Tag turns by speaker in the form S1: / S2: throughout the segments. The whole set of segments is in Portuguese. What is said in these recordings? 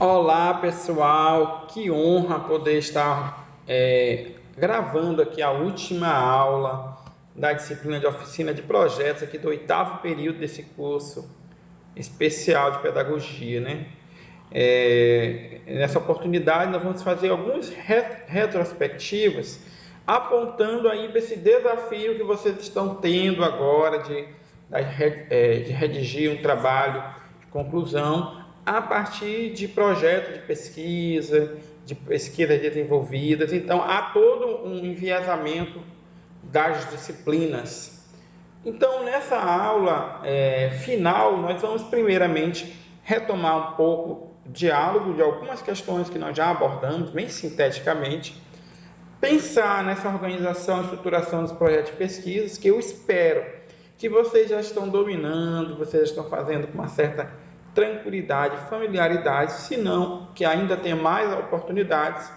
S1: Olá pessoal, que honra poder estar gravando aqui a última aula da disciplina de oficina de projetos aqui do 8º período desse curso especial de pedagogia, né? Nessa oportunidade nós vamos fazer algumas retrospectivas apontando aí para esse desafio que vocês estão tendo agora de redigir um trabalho de conclusão a partir de projetos de pesquisas desenvolvidas. Então, há todo um enviesamento das disciplinas. Então, nessa aula final, nós vamos primeiramente retomar um pouco o diálogo de algumas questões que nós já abordamos, bem sinteticamente, pensar nessa organização e estruturação dos projetos de pesquisas, que eu espero que vocês já estão dominando, vocês já estão fazendo com uma certa tranquilidade, familiaridade, se não que ainda tem mais oportunidades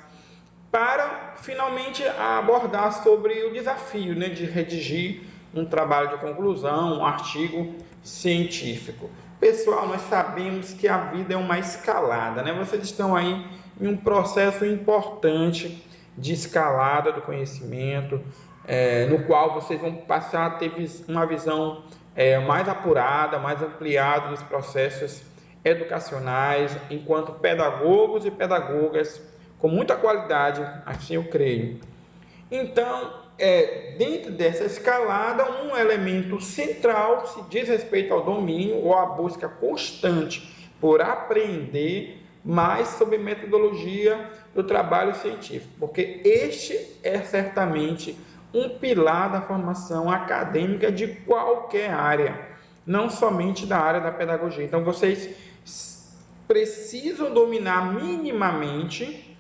S1: para finalmente abordar sobre o desafio, né, de redigir um trabalho de conclusão, um artigo científico. Pessoal, nós sabemos que a vida é uma escalada, né? Vocês estão aí em um processo importante de escalada do conhecimento, no qual vocês vão passar a ter uma visão mais apurada, mais ampliada dos processos educacionais, enquanto pedagogos e pedagogas com muita qualidade, assim eu creio. Então, dentro dessa escalada, um elemento central se diz respeito ao domínio ou à busca constante por aprender mais sobre metodologia do trabalho científico, porque este é certamente um pilar da formação acadêmica de qualquer área, não somente da área da pedagogia. Então, vocês precisam dominar minimamente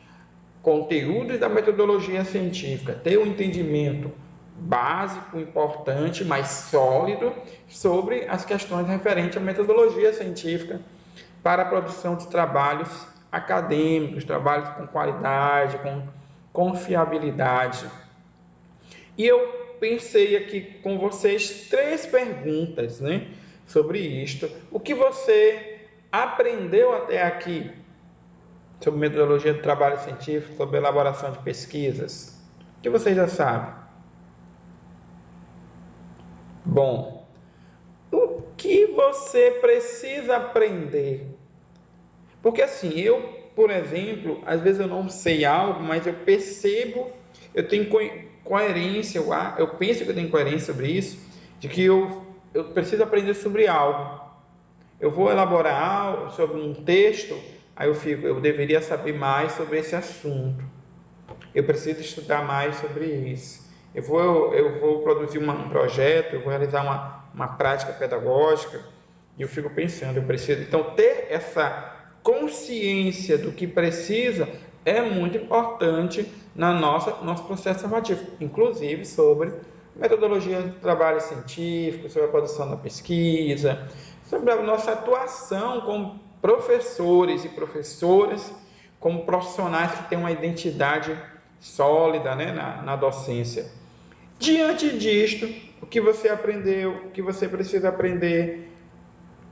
S1: conteúdos da metodologia científica, ter um entendimento básico, importante, mas sólido sobre as questões referentes à metodologia científica para a produção de trabalhos acadêmicos, trabalhos com qualidade, com confiabilidade. E eu pensei aqui com vocês 3 perguntas, né, sobre isto. O que você aprendeu até aqui sobre metodologia do trabalho científico, sobre elaboração de pesquisas? O que vocês já sabem? Bom, o que você precisa aprender? Porque assim, eu, por exemplo, às vezes eu não sei algo, mas eu percebo, eu tenho coerência, eu penso que eu tenho coerência sobre isso, de que eu preciso aprender sobre algo. Eu vou elaborar algo sobre um texto, aí eu deveria saber mais sobre esse assunto. Eu preciso estudar mais sobre isso. Eu vou produzir um projeto, eu vou realizar uma prática pedagógica, e eu fico pensando, eu preciso. Então, ter essa consciência do que precisa é muito importante nosso processo formativo, inclusive sobre metodologia do trabalho científico, sobre a produção da pesquisa, sobre a nossa atuação como professores e professoras, como profissionais que têm uma identidade sólida, né, na docência. Diante disto, o que você aprendeu, o que você precisa aprender?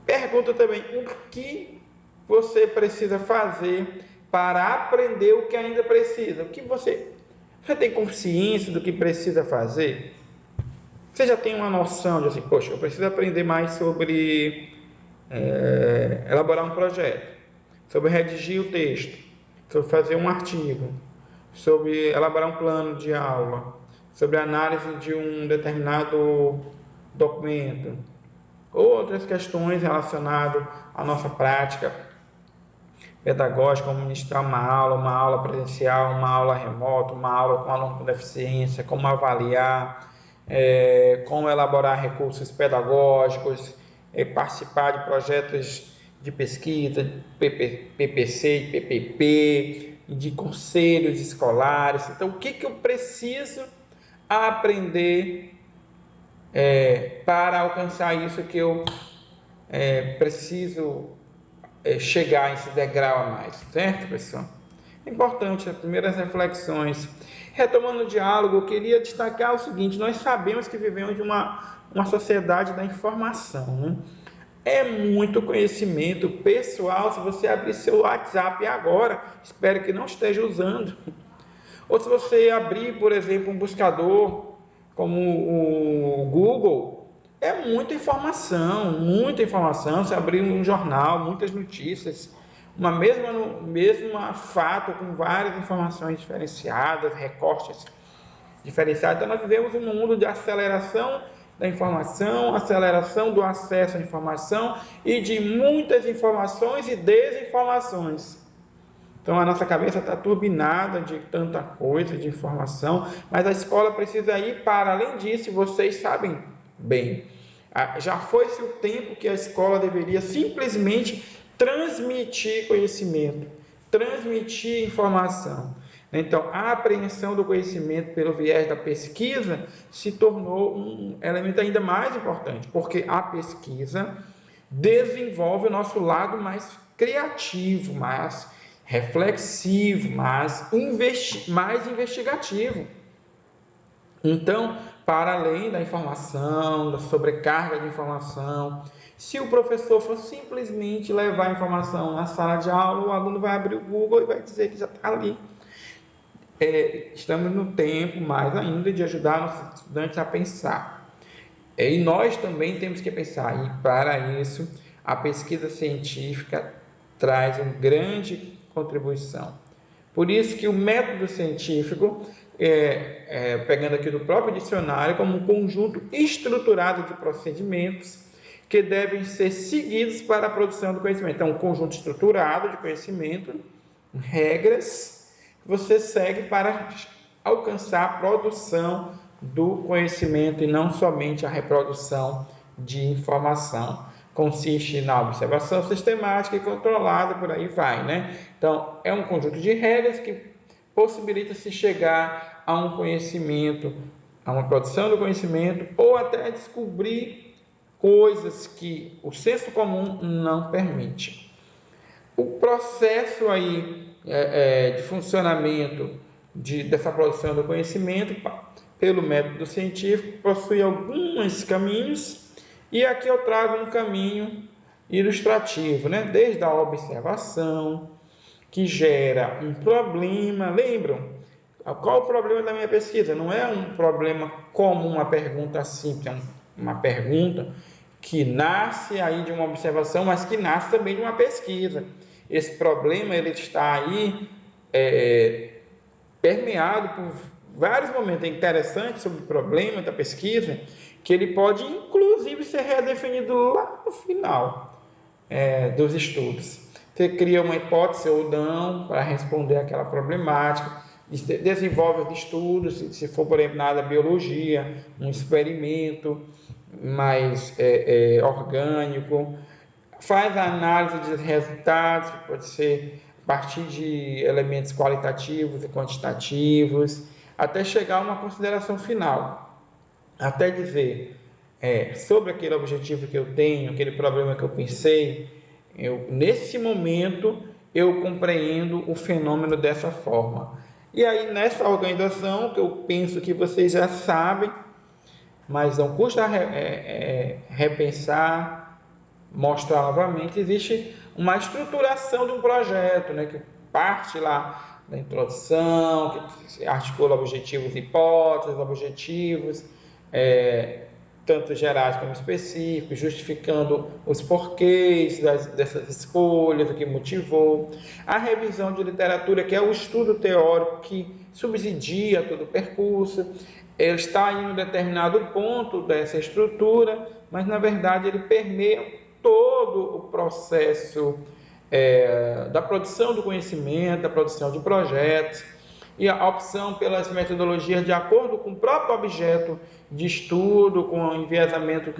S1: Pergunta também, o que você precisa fazer para aprender o que ainda precisa? O que você tem consciência do que precisa fazer? Você já tem uma noção de assim, poxa, eu preciso aprender mais sobre elaborar um projeto, sobre redigir o texto, sobre fazer um artigo, sobre elaborar um plano de aula, sobre análise de um determinado documento, outras questões relacionadas à nossa prática pedagógica, como ministrar uma aula presencial, uma aula remota, uma aula com aluno com deficiência, como avaliar, como elaborar recursos pedagógicos, participar de projetos de pesquisa, PPC, PPP, de conselhos escolares. Então, o que eu preciso aprender para alcançar isso que eu preciso chegar a esse degrau a mais, certo, pessoal? É importante, as primeiras reflexões. Retomando o diálogo, eu queria destacar o seguinte: nós sabemos que vivemos de uma sociedade da informação, né? É muito conhecimento pessoal. Se você abrir seu WhatsApp agora, espero que não esteja usando. Ou se você abrir, por exemplo, um buscador como o Google, é muita informação, muita informação. Se abrir um jornal, muitas notícias, uma mesma fato com várias informações diferenciadas, recortes diferenciados. Então, nós vivemos um mundo de aceleração da informação, aceleração do acesso à informação e de muitas informações e desinformações. Então, a nossa cabeça está turbinada de tanta coisa, de informação, mas a escola precisa ir para além disso, e vocês sabem bem. Já foi-se o tempo que a escola deveria simplesmente transmitir conhecimento, transmitir informação. Então, a apreensão do conhecimento pelo viés da pesquisa se tornou um elemento ainda mais importante, porque a pesquisa desenvolve o nosso lado mais criativo, mais reflexivo, mais investigativo. Então, para além da informação, da sobrecarga de informação, se o professor for simplesmente levar a informação na sala de aula, o aluno vai abrir o Google e vai dizer que já está ali. Estamos no tempo, mais ainda, de ajudar nossos estudantes a pensar. E nós também temos que pensar, e para isso, a pesquisa científica traz uma grande contribuição. Por isso que o método científico, pegando aqui do próprio dicionário, como um conjunto estruturado de procedimentos que devem ser seguidos para a produção do conhecimento. Então, um conjunto estruturado de conhecimento, regras, que você segue para alcançar a produção do conhecimento e não somente a reprodução de informação. Consiste na observação sistemática e controlada, por aí vai, né? Então, é um conjunto de regras que possibilita se chegar a um conhecimento, a uma produção do conhecimento, ou até descobrir coisas que o senso comum não permite. O processo aí de funcionamento dessa produção do conhecimento pelo método científico possui alguns caminhos, e aqui eu trago um caminho ilustrativo, né? Desde a observação, que gera um problema. Lembram? Qual o problema da minha pesquisa? Não é um problema como uma pergunta simples, é uma pergunta que nasce aí de uma observação, mas que nasce também de uma pesquisa. Esse problema ele está aí permeado por vários momentos. É interessante sobre o problema da pesquisa, que ele pode inclusive ser redefinido lá no final dos estudos. Você cria uma hipótese ou não para responder aquela problemática, desenvolve os estudos, se for, por exemplo, na área da biologia, um experimento mais orgânico, faz a análise de resultados, que pode ser a partir de elementos qualitativos e quantitativos, até chegar a uma consideração final, até dizer sobre aquele objetivo que eu tenho, aquele problema que eu pensei, nesse momento eu compreendo o fenômeno dessa forma. E aí, nessa organização, que eu penso que vocês já sabem, mas não custa repensar, mostrar novamente, existe uma estruturação de um projeto, né, que parte lá da introdução, que articula objetivos e hipóteses, objetivos, tanto gerais como específicos, justificando os porquês dessas escolhas, o que motivou. A revisão de literatura, que é o estudo teórico que subsidia todo o percurso. Ele está em um determinado ponto dessa estrutura, mas, na verdade, ele permeia todo o processo da produção do conhecimento, da produção de projetos, e a opção pelas metodologias de acordo com o próprio objeto de estudo, com o enviesamento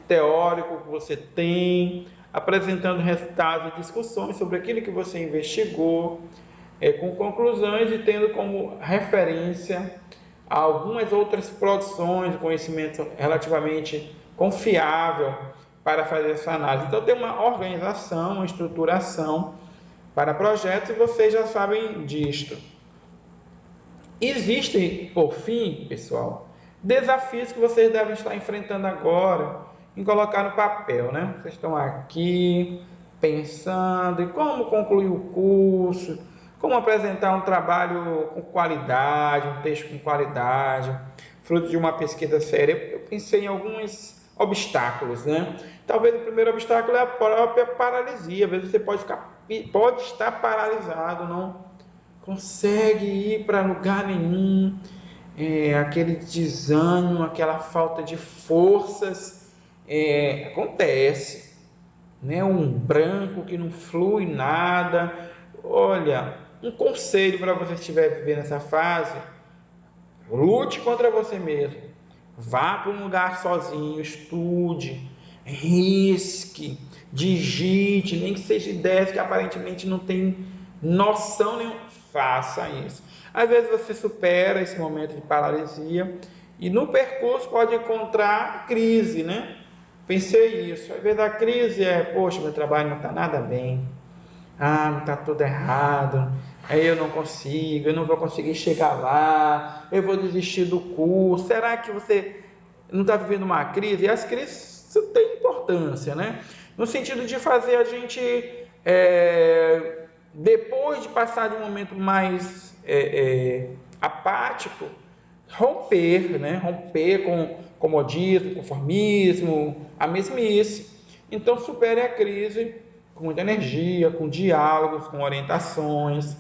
S1: teórico que você tem, apresentando resultados e discussões sobre aquilo que você investigou, com conclusões e tendo como referência algumas outras produções de conhecimento relativamente confiável para fazer essa análise. Então, tem uma organização, uma estruturação para projetos, e vocês já sabem disto. Existem, por fim, pessoal, desafios que vocês devem estar enfrentando agora, em colocar no papel, né? Vocês estão aqui pensando em como concluir o curso, como apresentar um trabalho com qualidade, um texto com qualidade, fruto de uma pesquisa séria. Eu pensei em alguns obstáculos, né? Talvez o primeiro obstáculo é a própria paralisia. Às vezes você pode estar paralisado, não consegue ir para lugar nenhum, aquele desânimo, aquela falta de forças, acontece, né? Um branco que não flui nada. Olha, um conselho para você que estiver vivendo essa fase: lute contra você mesmo, vá para um lugar sozinho, estude, risque, digite, nem que seja ideias que aparentemente não tem noção nenhuma, faça isso. Às vezes você supera esse momento de paralisia e no percurso pode encontrar crise, né? Pensei isso. Às vezes a crise poxa, meu trabalho não está nada bem, não está tudo errado, aí eu não consigo, eu não vou conseguir chegar lá, eu vou desistir do curso. Será que você não está vivendo uma crise? E as crises têm importância, né? No sentido de fazer a gente, depois de passar de um momento mais apático, romper, né? Romper com comodismo, conformismo, a mesmice. Então, supere a crise com muita energia, com diálogos, com orientações.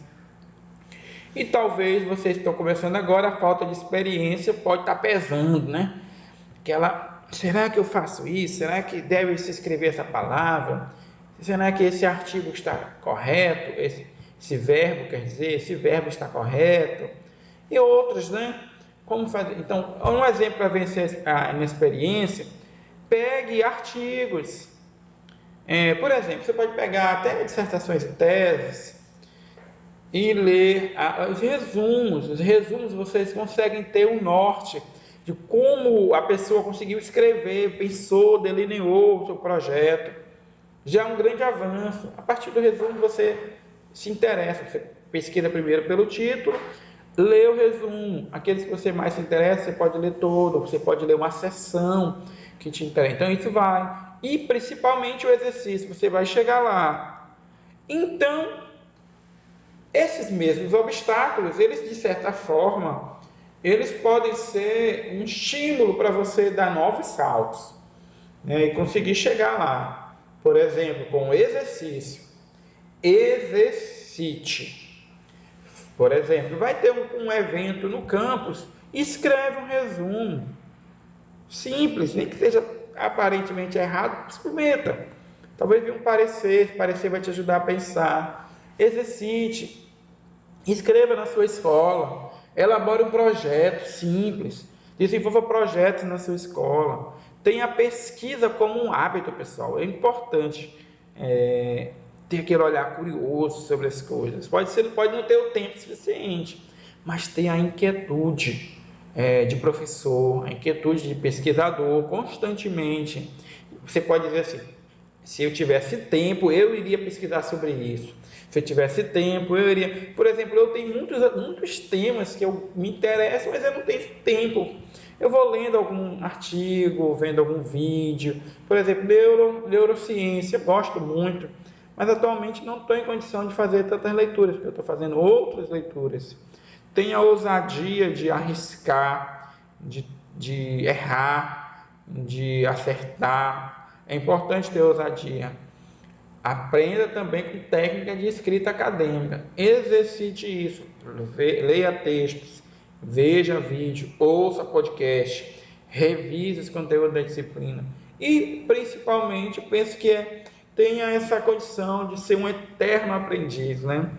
S1: E talvez vocês estão começando agora, a falta de experiência pode estar pesando, né? Será que eu faço isso? Será que deve se escrever essa palavra? Será que esse artigo está correto? Esse verbo, quer dizer, esse verbo está correto? E outros, né? Como fazer? Então, um exemplo para vencer a inexperiência: pegue artigos. Por exemplo, você pode pegar até dissertações e teses e ler os resumos. Os resumos vocês conseguem ter um norte de como a pessoa conseguiu escrever, pensou, delineou o seu projeto. Já é um grande avanço. A partir do resumo você se interessa, você pesquisa primeiro pelo título, lê o resumo. Aqueles que você mais se interessa, você pode ler todo, você pode ler uma seção que te interessa. Então isso vai. E principalmente o exercício, você vai chegar lá. Então, esses mesmos obstáculos, eles de certa forma, eles podem ser um estímulo para você dar novos saltos, né, e conseguir chegar lá. Por exemplo, com o exercício. Exercite. Por exemplo, vai ter um evento no campus, escreve um resumo. Simples, nem que seja aparentemente errado, experimenta. Talvez venha um parecer, esse parecer vai te ajudar a pensar. Exercite, escreva na sua escola, elabore um projeto simples, desenvolva projetos na sua escola. Tenha a pesquisa como um hábito, pessoal. É importante ter aquele olhar curioso sobre as coisas. Pode não ter o tempo suficiente, mas tenha a inquietude de professor, a inquietude de pesquisador constantemente. Você pode dizer assim: se eu tivesse tempo, eu iria pesquisar sobre isso. Se eu tivesse tempo, eu iria... Por exemplo, eu tenho muitos temas que me interessam, mas eu não tenho tempo. Eu vou lendo algum artigo, vendo algum vídeo. Por exemplo, neurociência, gosto muito, mas atualmente não estou em condição de fazer tantas leituras, porque eu estou fazendo outras leituras. Tenha a ousadia de arriscar, de errar, de acertar. É importante ter ousadia. Aprenda também com técnica de escrita acadêmica. Exercite isso. Leia textos, veja vídeo, ouça podcast, revise os conteúdos da disciplina. E, principalmente, penso que tenha essa condição de ser um eterno aprendiz, né?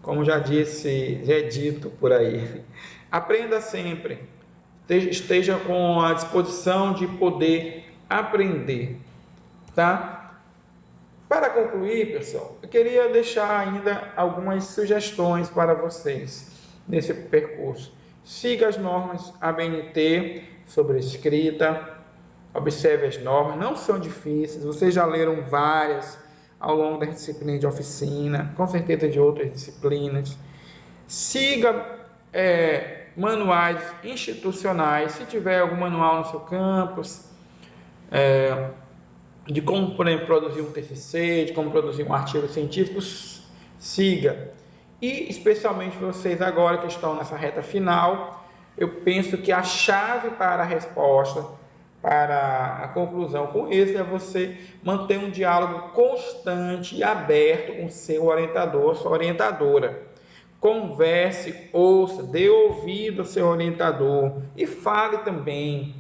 S1: Como já é dito por aí. Aprenda sempre. Esteja com a disposição de poder aprender, tá? Para concluir, pessoal, eu queria deixar ainda algumas sugestões para vocês nesse percurso. Siga as normas ABNT sobre escrita, observe as normas, não são difíceis, vocês já leram várias ao longo da disciplina de oficina, com certeza de outras disciplinas. Siga manuais institucionais, se tiver algum manual no seu campus, de como, por exemplo, produzir um TCC, de como produzir um artigo científico, siga. E especialmente vocês agora que estão nessa reta final, eu penso que a chave para a resposta, para a conclusão com isso, é você manter um diálogo constante e aberto com seu orientador, sua orientadora. Converse, ouça, dê ouvido ao seu orientador e fale também.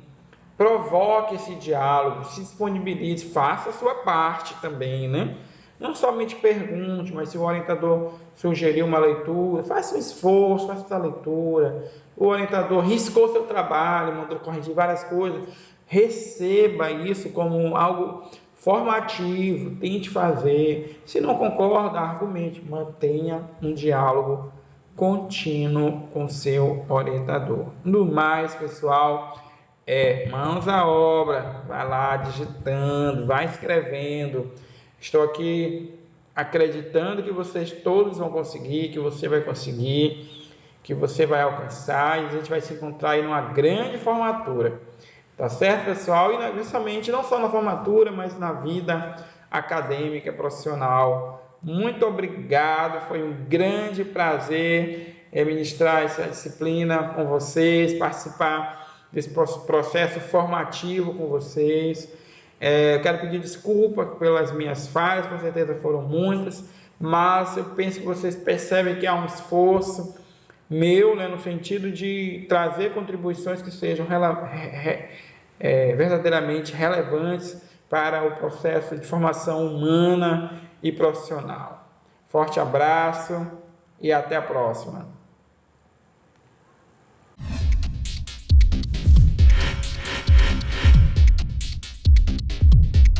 S1: Provoque esse diálogo, se disponibilize, faça a sua parte também, né? Não somente pergunte, mas se o orientador sugerir uma leitura, faça um esforço, faça essa leitura. O orientador riscou seu trabalho, mandou corrigir várias coisas, receba isso como algo formativo, tente fazer. Se não concorda, argumente, mantenha um diálogo contínuo com seu orientador. No mais, pessoal, mãos à obra, vai lá digitando, vai escrevendo. Estou aqui acreditando que vocês todos vão conseguir, que você vai conseguir, que você vai alcançar e a gente vai se encontrar aí numa grande formatura. Tá certo, pessoal? E principalmente não só na formatura, mas na vida acadêmica, profissional. Muito obrigado, foi um grande prazer ministrar essa disciplina com vocês, participar desse processo formativo com vocês. Eu quero pedir desculpa pelas minhas falhas, com certeza foram muitas, mas eu penso que vocês percebem que há um esforço meu, né, no sentido de trazer contribuições que sejam verdadeiramente relevantes para o processo de formação humana e profissional. Forte abraço e até a próxima.